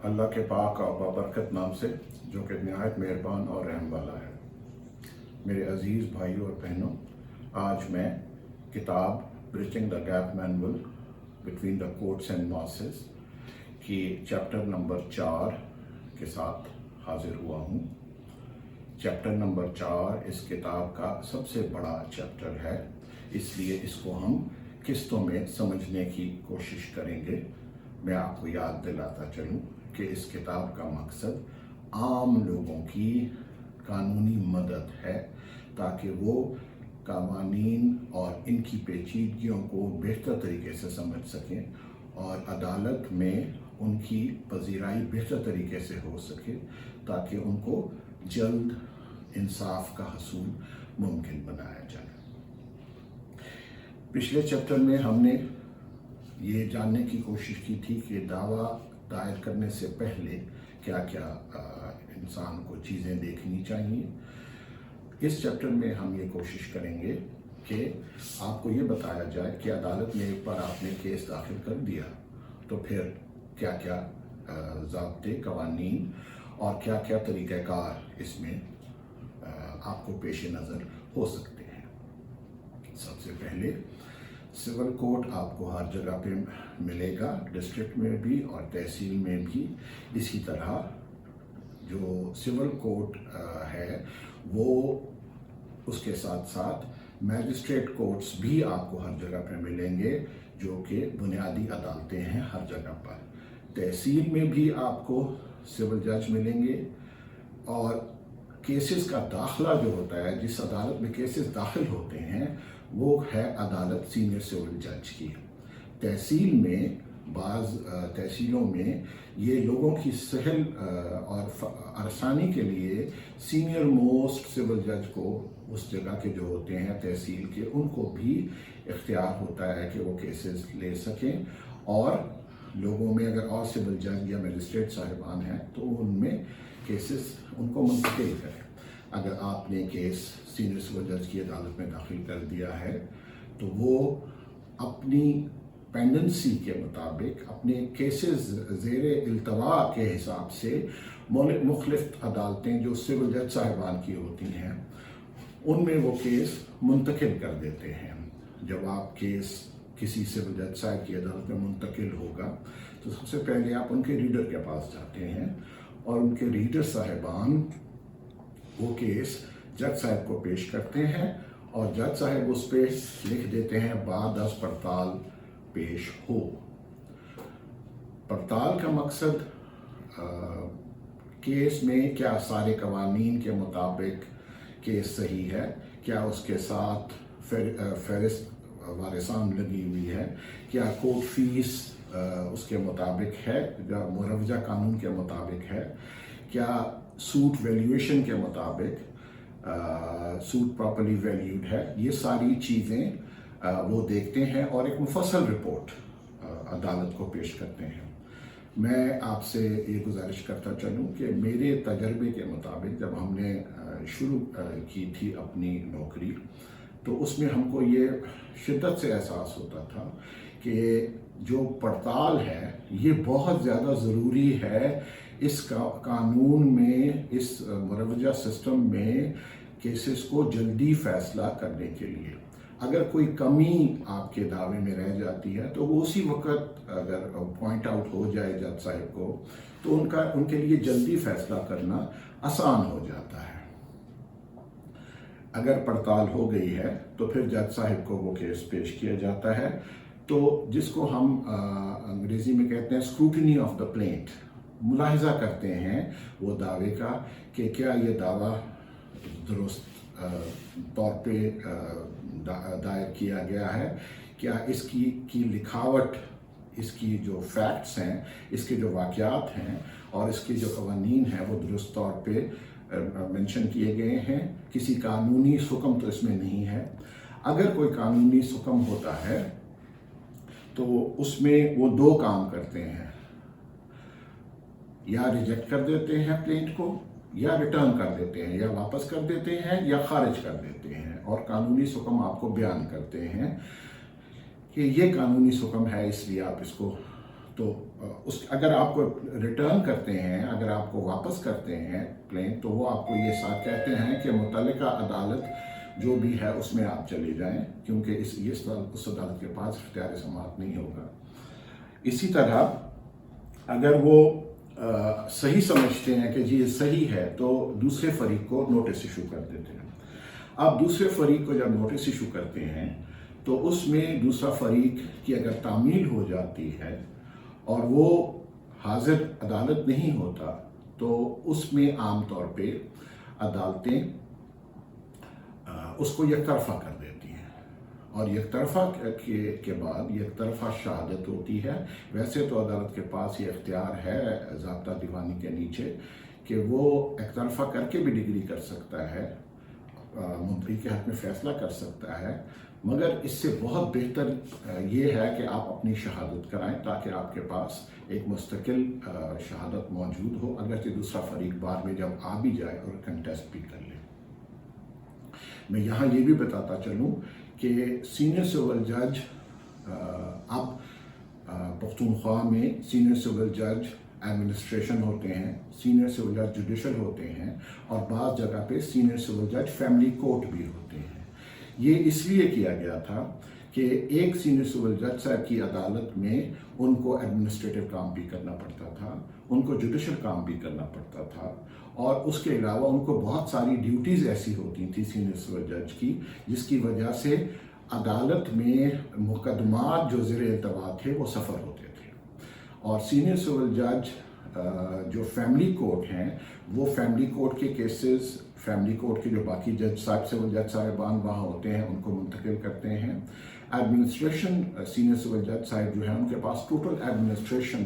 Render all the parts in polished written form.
اللہ کے پاک اور بابرکت نام سے جو کہ نہایت مہربان اور رحم والا ہے۔ میرے عزیز بھائیوں اور بہنوں، آج میں کتاب bridging the gap manual between the courts and masses کی چیپٹر نمبر 4 کے ساتھ حاضر ہوا ہوں۔ چیپٹر نمبر 4 اس کتاب کا سب سے بڑا چیپٹر ہے، اس لیے اس کو ہم قسطوں میں سمجھنے کی کوشش کریں گے۔ میں آپ کو یاد دلاتا چلوں کہ اس کتاب کا مقصد عام لوگوں کی قانونی مدد ہے تاکہ وہ قوانین اور ان کی پیچیدگیوں کو بہتر طریقے سے سمجھ سکیں اور عدالت میں ان کی پذیرائی بہتر طریقے سے ہو سکے تاکہ ان کو جلد انصاف کا حصول ممکن بنایا جائے۔ پچھلے چیپٹر میں ہم نے یہ جاننے کی کوشش کی تھی کہ دعویٰ دائر کرنے سے پہلے کیا کیا انسان کو چیزیں دیکھنی چاہیے۔ اس چیپٹر میں ہم یہ کوشش کریں گے کہ آپ کو یہ بتایا جائے کہ عدالت میں ایک بار آپ نے کیس داخل کر دیا تو پھر کیا کیا ضابطے، قوانین اور کیا کیا طریقہ کار اس میں آپ کو پیش نظر ہو سکتے ہیں۔ سب سے پہلے سول کورٹ آپ کو ہر جگہ پہ ملے گا، ڈسٹرکٹ میں بھی اور تحصیل میں بھی۔ اسی طرح جو سول کورٹ ہے وہ اس کے ساتھ ساتھ میجسٹریٹ کورٹس بھی آپ کو ہر جگہ پہ ملیں گے جو کہ بنیادی عدالتیں ہیں ہر جگہ پر۔ تحصیل میں بھی آپ کو سول جج ملیں گے اور کیسز کا داخلہ جو ہوتا ہے، جس عدالت میں کیسز داخل ہوتے ہیں وہ ہے عدالت سینئر سول جج کی۔ تحصیل میں بعض تحصیلوں میں یہ لوگوں کی سہل اور آسانی کے لیے سینئر موسٹ سول جج کو اس جگہ کے جو ہوتے ہیں تحصیل کے، ان کو بھی اختیار ہوتا ہے کہ وہ کیسز لے سکیں اور لوگوں میں اگر اور سول جج یا میجسٹریٹ صاحبان ہیں تو ان میں کیسز ان کو منتقل کریں۔ اگر آپ نے کیس سینئر سول جج کی عدالت میں داخل کر دیا ہے تو وہ اپنی پینڈنسی کے مطابق اپنے کیسز زیر التوا کے حساب سے مختلف عدالتیں جو سول جج صاحبان کی ہوتی ہیں ان میں وہ کیس منتقل کر دیتے ہیں۔ جب آپ کیس کسی سول جج صاحب کی عدالت میں منتقل ہوگا تو سب سے پہلے آپ ان کے ریڈر کے پاس جاتے ہیں اور ان کے ریڈر صاحبان وہ کیس جج صاحب کو پیش کرتے ہیں اور جج صاحب اس پہ لکھ دیتے ہیں بعد از پڑتال پیش ہو۔ پڑتال کا مقصد کیس میں کیا سارے قوانین کے مطابق کیس صحیح ہے، کیا اس کے ساتھ فہرست وارثان لگی ہوئی ہے، کیا کورٹ فیس اس کے مطابق ہے، مروجہ قانون کے مطابق ہے، کیا سوٹ ویلیویشن کے مطابق سوٹ پراپرلی ویلیوڈ ہے۔ یہ ساری چیزیں وہ دیکھتے ہیں اور ایک مفصل رپورٹ عدالت کو پیش کرتے ہیں۔ میں آپ سے یہ گزارش کرتا چلوں کہ میرے تجربے کے مطابق جب ہم نے شروع کی تھی اپنی نوکری تو اس میں ہم کو یہ شدت سے احساس ہوتا تھا کہ جو پڑتال ہے یہ بہت زیادہ ضروری ہے اس قانون میں، اس مروجہ سسٹم میں کیسز کو جلدی فیصلہ کرنے کے لیے۔ اگر کوئی کمی آپ کے دعوے میں رہ جاتی ہے تو وہ اسی وقت اگر پوائنٹ آؤٹ ہو جائے جج صاحب کو تو ان کے لیے جلدی فیصلہ کرنا آسان ہو جاتا ہے۔ اگر پڑتال ہو گئی ہے تو پھر جج صاحب کو وہ کیس پیش کیا جاتا ہے، تو جس کو ہم انگریزی میں کہتے ہیں اسکروٹنی آف دا پلینٹ، ملاحظہ کرتے ہیں وہ دعوے کا کہ کیا یہ دعویٰ درست طور پہ دائر کیا گیا ہے، کیا اس کی لکھاوٹ، اس کی جو فیکٹس ہیں، اس کے جو واقعات ہیں اور اس کے جو قوانین ہیں وہ درست طور پہ منشن کیے گئے ہیں، کسی قانونی حکم تو اس میں نہیں ہے۔ اگر کوئی قانونی حکم ہوتا ہے تو اس میں وہ دو کام کرتے ہیں، یا ریجیکٹ کر دیتے ہیں پلینٹ کو، یا ریٹرن کر دیتے ہیں، یا واپس کر دیتے ہیں، یا خارج کر دیتے ہیں اور قانونی حکم آپ کو بیان کرتے ہیں کہ یہ قانونی حکم ہے اس لیے آپ اس کو تو اگر آپ کو ریٹرن کرتے ہیں، اگر آپ کو واپس کرتے ہیں پلین، تو وہ آپ کو یہ ساتھ کہتے ہیں کہ متعلقہ عدالت جو بھی ہے اس میں آپ چلے جائیں، کیونکہ اس عدالت کے پاس اختیار سماعت نہیں ہوگا۔ اسی طرح اگر وہ صحیح سمجھتے ہیں کہ جی یہ صحیح ہے، تو دوسرے فریق کو نوٹس ایشو کر دیتے ہیں۔ آپ دوسرے فریق کو جب نوٹس ایشو کرتے ہیں تو اس میں دوسرا فریق کی اگر تعمیل ہو جاتی ہے اور وہ حاضر عدالت نہیں ہوتا، تو اس میں عام طور پہ عدالتیں اس کو یک طرفہ کر دیتی ہیں، اور یک طرفہ کے بعد یک طرفہ شہادت ہوتی ہے۔ ویسے تو عدالت کے پاس یہ اختیار ہے ضابطہ دیوانی کے نیچے کہ وہ ایک طرفہ کر کے بھی ڈگری کر سکتا ہے، مدعی کے حق میں فیصلہ کر سکتا ہے، مگر اس سے بہت بہتر یہ ہے کہ آپ اپنی شہادت کرائیں تاکہ آپ کے پاس ایک مستقل شہادت موجود ہو، اگرچہ دوسرا فریق بعد میں جب آ بھی جائے اور کنٹیسٹ بھی کر لے۔ میں یہاں یہ بھی بتاتا چلوں کہ سینئر سول جج اب پختونخوا میں سینئر سول جج ایڈمنسٹریشن ہوتے ہیں، سینئر سول جج جوڈیشل ہوتے ہیں، اور بعض جگہ پہ سینئر سول جج فیملی کورٹ بھی ہوتے ہیں۔ یہ اس لیے کیا گیا تھا کہ ایک سینئر سول جج صاحب کی عدالت میں ان کو ایڈمنسٹریٹو کام بھی کرنا پڑتا تھا، ان کو جوڈیشل کام بھی کرنا پڑتا تھا، اور اس کے علاوہ ان کو بہت ساری ڈیوٹیز ایسی ہوتی تھیں سینئر سول جج کی، جس کی وجہ سے عدالت میں مقدمات جو زیر التوا تھے وہ سفر ہوتے تھے۔ اور سینئر سول جج جو فیملی کورٹ ہیں، وہ فیملی کورٹ کے کیسز، فیملی کورٹ کے جو باقی جج صاحب سول جج صاحبان وہاں ہوتے ہیں ان کو منتقل کرتے ہیں۔ ایڈمنسٹریشن سینئر سول جج صاحب جو ہیں ان کے پاس ٹوٹل ایڈمنسٹریشن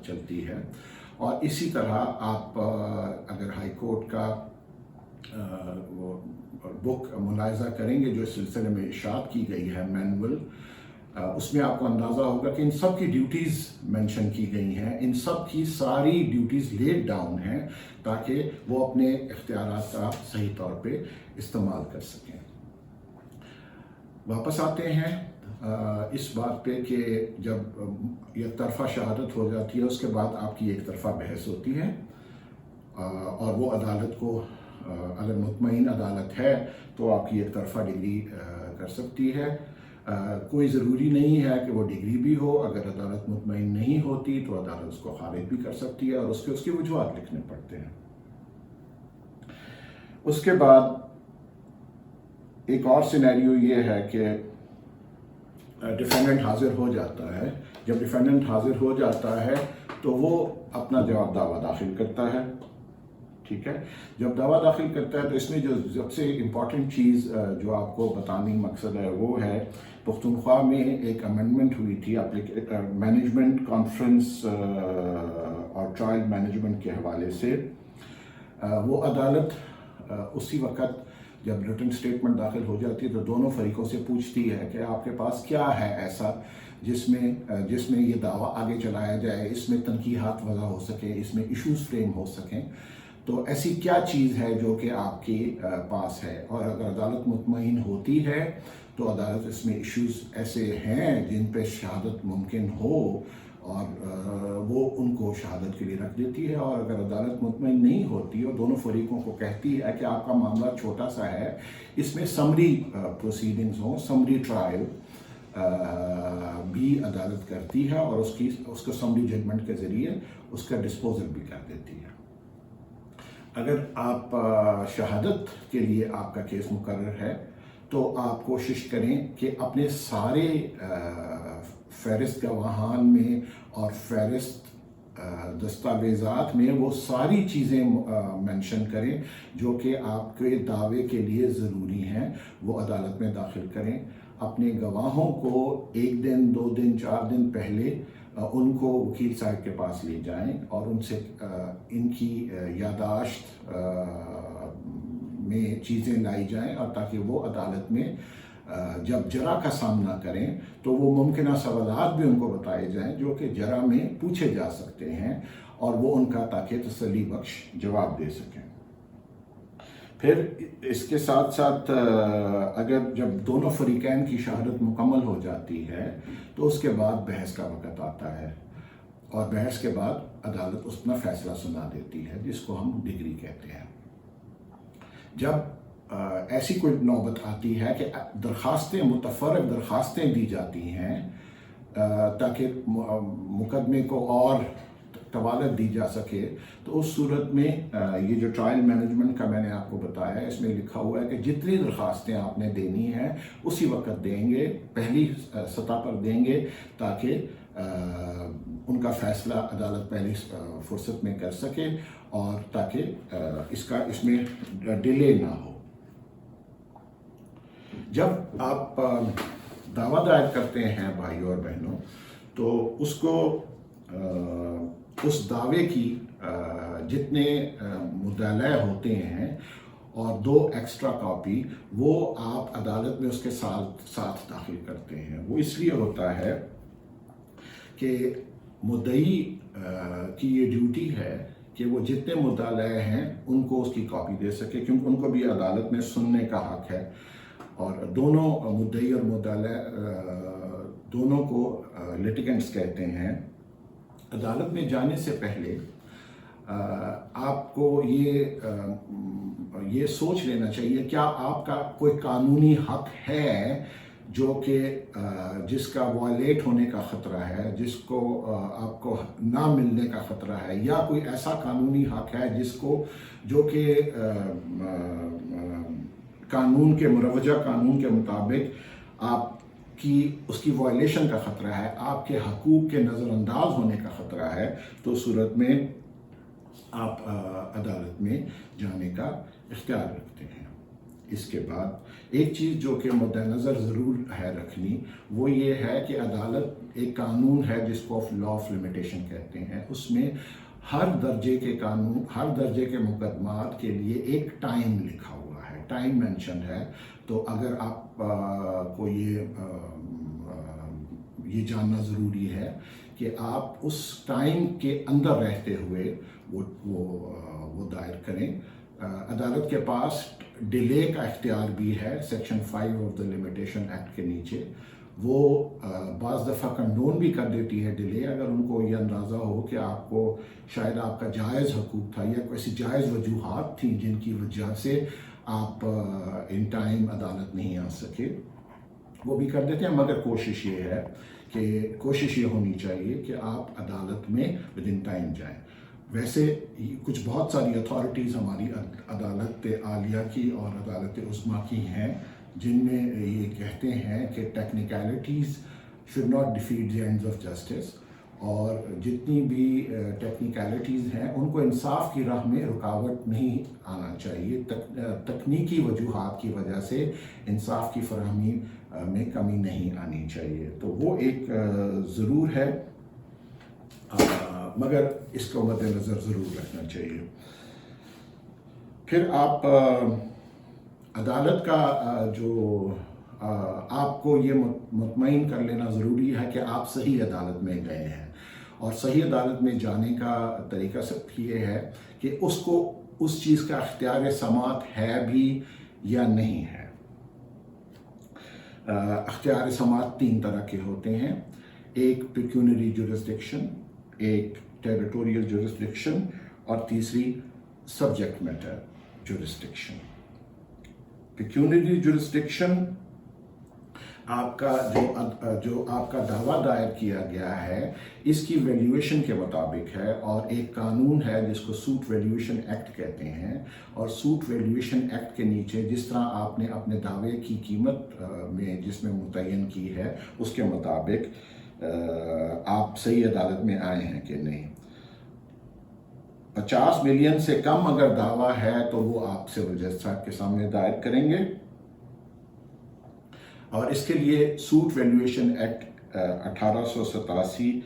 چلتی ہے، اور اسی طرح آپ اگر ہائی کورٹ کا وہ بک ملاحظہ کریں گے جو اس سلسلے میں اشاعت کی گئی ہے، مینول، اس میں آپ کو اندازہ ہوگا کہ ان سب کی ڈیوٹیز مینشن کی گئی ہیں، ان سب کی ساری ڈیوٹیز لیڈ ڈاؤن ہیں تاکہ وہ اپنے اختیارات کا صحیح طور پہ استعمال کر سکیں۔ واپس آتے ہیں اس بات پہ کہ جب یک طرفہ شہادت ہو جاتی ہے، اس کے بعد آپ کی ایک طرفہ بحث ہوتی ہے، اور وہ عدالت کو اگر مطمئن عدالت ہے تو آپ کی ایک طرفہ ڈگری کر سکتی ہے۔ کوئی ضروری نہیں ہے کہ وہ ڈگری بھی ہو، اگر عدالت مطمئن نہیں ہوتی تو عدالت اس کو خارج بھی کر سکتی ہے، اور اس کے وجوہات لکھنے پڑتے ہیں۔ اس کے بعد ایک اور سینیریو یہ ہے کہ ڈیفینڈنٹ حاضر ہو جاتا ہے۔ جب ڈیفینڈنٹ حاضر ہو جاتا ہے تو وہ اپنا دعویٰ داخل کرتا ہے، ٹھیک ہے۔ جب دعویٰ داخل کرتا ہے تو اس میں جو سب سے امپورٹنٹ چیز جو آپ کو بتانے مقصد ہے وہ ہے، پختونخوا میں ایک امینڈمنٹ ہوئی تھی مینجمنٹ کانفرنس اور ٹرائل مینجمنٹ کے حوالے سے۔ وہ عدالت اسی وقت جب ریٹن سٹیٹمنٹ داخل ہو جاتی ہے تو دونوں فریقوں سے پوچھتی ہے کہ آپ کے پاس کیا ہے ایسا جس میں یہ دعویٰ آگے چلایا جائے، اس میں تنقیحات وضع ہو سکیں، اس میں ایشوز فریم ہو سکیں، تو ایسی کیا چیز ہے جو کہ آپ کے پاس ہے۔ اور اگر عدالت مطمئن ہوتی ہے تو عدالت اس میں ایشوز ایسے ہیں جن پہ شہادت ممکن ہو، اور وہ ان کو شہادت کے لیے رکھ دیتی ہے۔ اور اگر عدالت مطمئن نہیں ہوتی اور دونوں فریقوں کو کہتی ہے کہ آپ کا معاملہ چھوٹا سا ہے، اس میں سمری پروسیڈنگز ہوں، سمری ٹرائل بھی عدالت کرتی ہے، اور اس کو سمری ججمنٹ کے ذریعے اس کا ڈسپوزل بھی کر دیتی ہے۔ اگر آپ شہادت کے لیے آپ کا کیس مقرر ہے تو آپ کوشش کریں کہ اپنے سارے فہرست گواہان میں اور فہرست دستاویزات میں وہ ساری چیزیں مینشن کریں جو کہ آپ کے دعوے کے لیے ضروری ہیں، وہ عدالت میں داخل کریں۔ اپنے گواہوں کو 1 دن 2 دن 4 دن پہلے ان کو وکیل صاحب کے پاس لے جائیں اور ان سے ان کی یادداشت میں چیزیں لائی جائیں، اور تاکہ وہ عدالت میں جب جرا کا سامنا کریں تو وہ ممکنہ سوالات بھی ان کو بتائے جائیں جو کہ جرا میں پوچھے جا سکتے ہیں، اور وہ ان کا تاکہ تسلی بخش جواب دے سکیں۔ پھر اس کے ساتھ ساتھ اگر جب دونوں فریقین کی شہادت مکمل ہو جاتی ہے تو اس کے بعد بحث کا وقت آتا ہے۔ اور بحث کے بعد عدالت اپنا فیصلہ سنا دیتی ہے، جس کو ہم ڈگری کہتے ہیں۔ جب ایسی کوئی نوبت آتی ہے کہ متفرق درخواستیں دی جاتی ہیں تاکہ مقدمے کو اور طوالت دی جا سکے، تو اس صورت میں یہ جو ٹرائل مینجمنٹ کا میں نے آپ کو بتایا ہے، اس میں لکھا ہوا ہے کہ جتنی درخواستیں آپ نے دینی ہیں اسی وقت دیں گے، پہلی سطح پر دیں گے، تاکہ ان کا فیصلہ عدالت پہلی فرصت میں کر سکے اور تاکہ اس میں ڈیلے نہ ہو۔ جب آپ دعویٰ دائر کرتے ہیں بھائیوں اور بہنوں، تو اس دعوے کی جتنے مدعا ہوتے ہیں اور 2 ایکسٹرا کاپی وہ آپ عدالت میں اس کے ساتھ داخل کرتے ہیں۔ وہ اس لیے ہوتا ہے کہ مدعی کی یہ ڈیوٹی ہے کہ وہ جتنے مدعا ہیں ان کو اس کی کاپی دے سکے، کیونکہ ان کو بھی عدالت میں سننے کا حق ہے، اور دونوں مدعی اور مدعا دونوں کو لٹیگنٹس کہتے ہیں۔ عدالت میں جانے سے پہلے آپ کو یہ سوچ لینا چاہیے کیا آپ کا کوئی قانونی حق ہے جو کہ جس کا وائلیٹ ہونے کا خطرہ ہے، جس کو آپ کو نہ ملنے کا خطرہ ہے، یا کوئی ایسا قانونی حق ہے جو کہ قانون کے مروجہ قانون کے مطابق آپ کی اس کی وائلیشن کا خطرہ ہے، آپ کے حقوق کے نظر انداز ہونے کا خطرہ ہے، تو صورت میں آپ عدالت میں جانے کا اختیار رکھتے ہیں۔ اس کے بعد ایک چیز جو کہ مد نظر ضرور ہے رکھنی، وہ یہ ہے کہ عدالت ایک قانون ہے جس کو لا آف لمیٹیشن کہتے ہیں، اس میں ہر درجے کے مقدمات کے لیے ایک ٹائم لکھا ہوا ہے، ٹائم مینشن ہے۔ تو اگر آپ کو یہ جاننا ضروری ہے کہ آپ اس ٹائم کے اندر رہتے ہوئے وہ دائر کریں۔ عدالت کے پاس ڈیلے کا اختیار بھی ہے، section 5 of the limitation act کے نیچے۔ وہ بعض دفعہ کنڈون بھی کر دیتی ہے ڈیلے، اگر ان کو یہ اندازہ ہو کہ آپ کو شاید آپ کا جائز حقوق تھا یا کوئی جائز وجوہات تھیں جن کی وجہ سے آپ ان ٹائم عدالت نہیں آ سکے، وہ بھی کر دیتے ہیں۔ مگر کوشش یہ ہونی چاہیے کہ آپ عدالت میں ود ان ٹائم جائیں۔ ویسے کچھ بہت ساری اتھارٹیز ہماری عدالت عالیہ کی اور عدالت عظمیٰ کی ہیں جن میں یہ کہتے ہیں کہ technicalities should not defeat the ends of justice, اور جتنی بھی ٹیکنیکلٹیز ہیں ان کو انصاف کی راہ میں رکاوٹ نہیں آنا چاہیے، تکنیکی وجوہات کی وجہ سے انصاف کی فراہمی میں کمی نہیں آنی چاہیے۔ تو وہ ایک ضرور ہے، مگر اس کو مد نظر ضرور رکھنا چاہیے۔ پھر آپ عدالت کا آپ کو یہ مطمئن کر لینا ضروری ہے کہ آپ صحیح عدالت میں گئے ہیں، اور صحیح عدالت میں جانے کا طریقہ سب یہ ہے کہ اس کو اس چیز کا اختیار سماعت ہے بھی یا نہیں ہے۔ اختیار سماعت 3 طرح کے ہوتے ہیں، ایک پیکیونری جورسڈکشن، ایک ٹیریٹوریل جورسڈکشن، اور تیسری سبجیکٹ میٹر جورسڈکشن۔ پیکیونری جورسڈکشن آپ کا جو آپ کا دعویٰ دائر کیا گیا ہے اس کی ویلیویشن کے مطابق ہے، اور ایک قانون ہے جس کو سوٹ ویلیویشن ایکٹ کہتے ہیں، اور سوٹ ویلیویشن ایکٹ کے نیچے جس طرح آپ نے اپنے دعوے کی قیمت میں جس میں متعین کی ہے اس کے مطابق آپ صحیح عدالت میں آئے ہیں کہ نہیں۔ 50 ملین سے کم اگر دعویٰ ہے تو وہ آپ سول جج صاحب کے سامنے دائر کریں گے، اور اس کے لیے سوٹ ویلیویشن ایکٹ 1887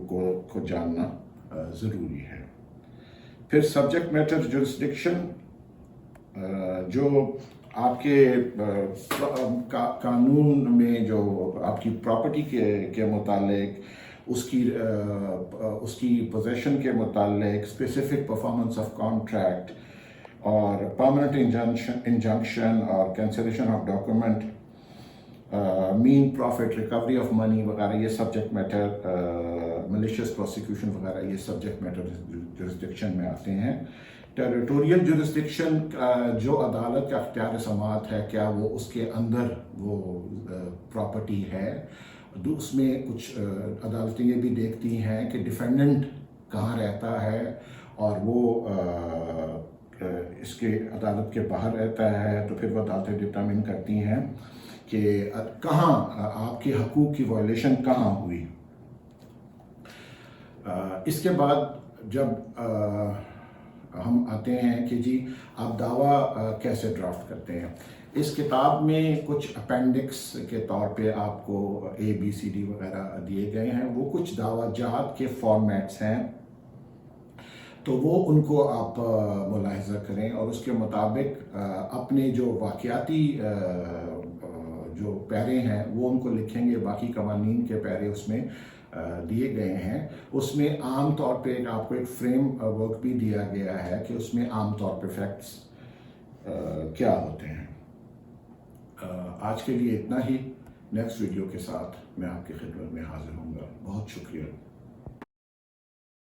کو جاننا ضروری ہے۔ پھر سبجیکٹ میٹر جورسڈکشن جو آپ کے قانون میں جو آپ کی پراپرٹی کے متعلق، اس کی پوزیشن کے متعلق، اسپیسیفک پرفارمنس آف کانٹریکٹ اور پرماننٹ انجنکشن اور کینسلیشن آف ڈاکومنٹ مین پروفٹ، ریکوری آف منی وغیرہ یہ سبجیکٹ میٹر، ملیشیس پروسیکیوشن وغیرہ یہ سبجیکٹ میٹر جورسڈکشن میں آتے ہیں۔ ٹیریٹوریل جورسڈکشن جو عدالت کا اختیار سماعت ہے، کیا وہ اس کے اندر وہ پراپرٹی ہے؟ اس میں کچھ عدالتیں یہ بھی دیکھتی ہیں کہ ڈیفینڈنٹ کہاں رہتا ہے، اور وہ اس کے عدالت کے باہر رہتا ہے، تو پھر وہ عدالتیں ڈٹرمن کرتی ہیں کہ کہاں آپ کے حقوق کی وائلیشن کہاں ہوئی۔ اس کے بعد جب ہم آتے ہیں کہ جی آپ دعویٰ کیسے ڈرافٹ کرتے ہیں، اس کتاب میں کچھ اپینڈکس کے طور پہ آپ کو ABCD وغیرہ دیے گئے ہیں، وہ کچھ دعویٰ جات کے فارمیٹس ہیں، تو وہ ان کو آپ ملاحظہ کریں اور اس کے مطابق اپنے جو واقعاتی جو پیرے ہیں وہ ان کو لکھیں گے۔ باقی قوانین کے پیرے اس میں دیے گئے ہیں، اس میں عام طور پہ آپ کو ایک فریم ورک بھی دیا گیا ہے کہ اس میں عام طور پہ فیکٹس کیا ہوتے ہیں۔ آج کے لیے اتنا ہی، نیکسٹ ویڈیو کے ساتھ میں آپ کی خدمت میں حاضر ہوں گا۔ بہت شکریہ۔